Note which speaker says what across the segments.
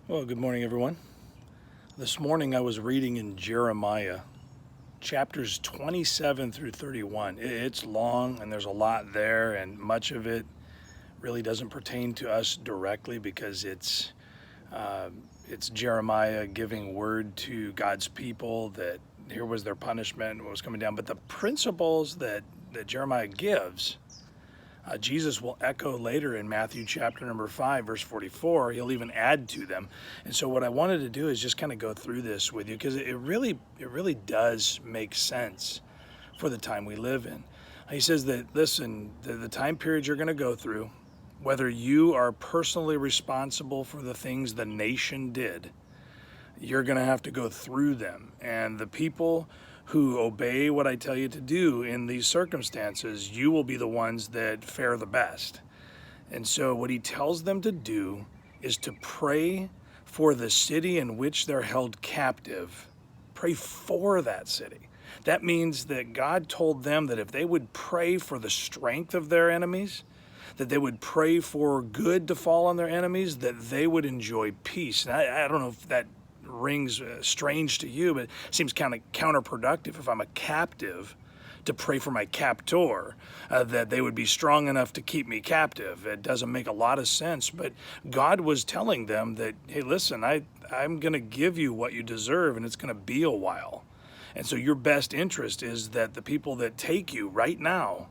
Speaker 1: Well, good morning, everyone. This morning I was reading in Jeremiah, chapters 27 through 31. It's long and there's a lot there, and much of it really doesn't pertain to us directly because it's Jeremiah giving word to God's people that here was their punishment, what was coming down. But the principles that Jeremiah gives, Jesus will echo later in Matthew chapter number 5, verse 44. He'll even add to them. And so what I wanted to do is just kind of go through this with you because it really does make sense for the time we live in. He says that, listen, the time period you're going to go through, whether you are personally responsible for the things the nation did, you're going to have to go through them. And the people who obey what I tell you to do in these circumstances, you will be the ones that fare the best. And so what he tells them to do is to pray for the city in which they're held captive. Pray for that city. That means that God told them that if they would pray for the strength of their enemies, that they would pray for good to fall on their enemies, that they would enjoy peace. And I don't know if that rings strange to you, but it seems kind of counterproductive if I'm a captive to pray for my captor, that they would be strong enough to keep me captive. It doesn't make a lot of sense, but God was telling them that, hey, listen, I'm going to give you what you deserve, and it's going to be a while. And so your best interest is that the people that take you right now,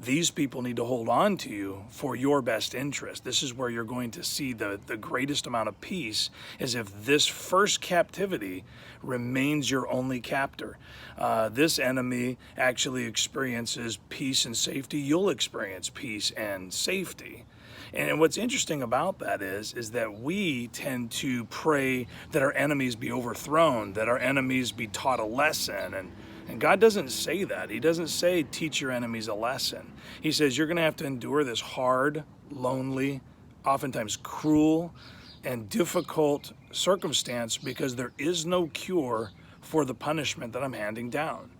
Speaker 1: these people need to hold on to you for your best interest. This is where you're going to see the greatest amount of peace, is if this first captivity remains your only captor. This enemy actually experiences peace and safety. You'll experience peace and safety. And what's interesting about that is that we tend to pray that our enemies be overthrown, that our enemies be taught a lesson, and God doesn't say that. He doesn't say teach your enemies a lesson. He says you're going to have to endure this hard, lonely, oftentimes cruel, and difficult circumstance because there is no cure for the punishment that I'm handing down.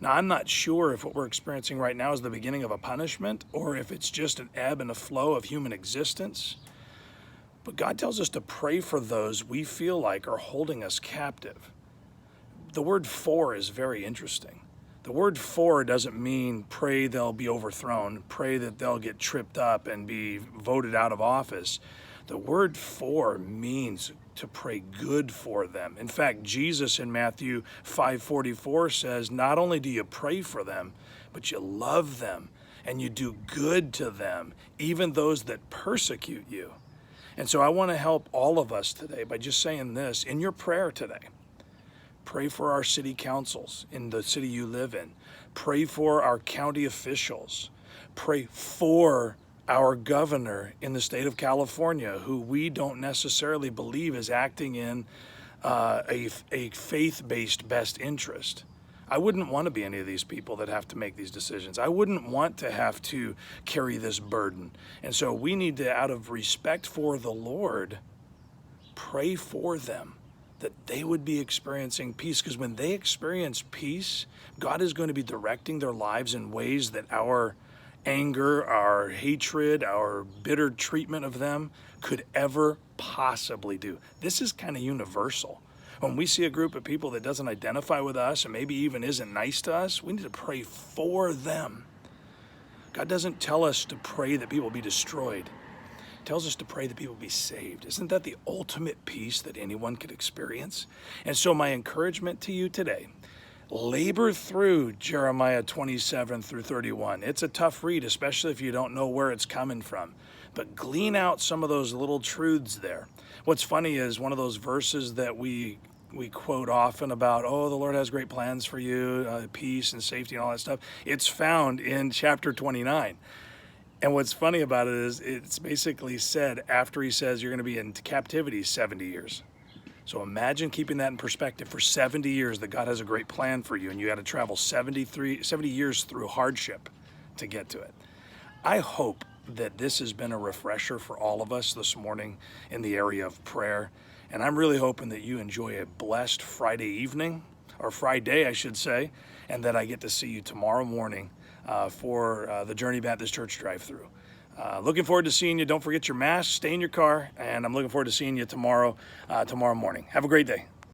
Speaker 1: Now, I'm not sure if what we're experiencing right now is the beginning of a punishment or if it's just an ebb and a flow of human existence. But God tells us to pray for those we feel like are holding us captive. The word for is very interesting. The word for doesn't mean pray they'll be overthrown, pray that they'll get tripped up and be voted out of office. The word for means to pray good for them. In fact, Jesus in Matthew 5:44 says, not only do you pray for them, but you love them and you do good to them, even those that persecute you. And so I want to help all of us today by just saying this in your prayer today. Pray for our city councils in the city you live in. Pray for our county officials. Pray for our governor in the state of California, who we don't necessarily believe is acting in a faith-based best interest. I wouldn't want to be any of these people that have to make these decisions. I wouldn't want to have to carry this burden. And so we need to, out of respect for the Lord, pray for them, that they would be experiencing peace. Because when they experience peace, God is going to be directing their lives in ways that our anger, our hatred, our bitter treatment of them could ever possibly do. This is kind of universal. When we see a group of people that doesn't identify with us and maybe even isn't nice to us, we need to pray for them. God doesn't tell us to pray that people be destroyed. Tells us to pray that people be saved. Isn't that the ultimate peace that anyone could experience? And so my encouragement to you today, labor through Jeremiah 27 through 31. It's a tough read, especially if you don't know where it's coming from. But glean out some of those little truths there. What's funny is one of those verses that we quote often about, oh, the Lord has great plans for you, peace and safety and all that stuff. It's found in chapter 29. And what's funny about it is it's basically said after he says you're going to be in captivity 70 years. So imagine keeping that in perspective. For 70 years that God has a great plan for you, and you got to travel 70 years through hardship to get to it. I hope that this has been a refresher for all of us this morning in the area of prayer. And I'm really hoping that you enjoy a blessed Friday evening, or Friday, I should say, and that I get to see you tomorrow morning for the Journey Baptist Church drive-through. Looking forward to seeing you. Don't forget your mask. Stay in your car. And I'm looking forward to seeing you tomorrow morning. Have a great day.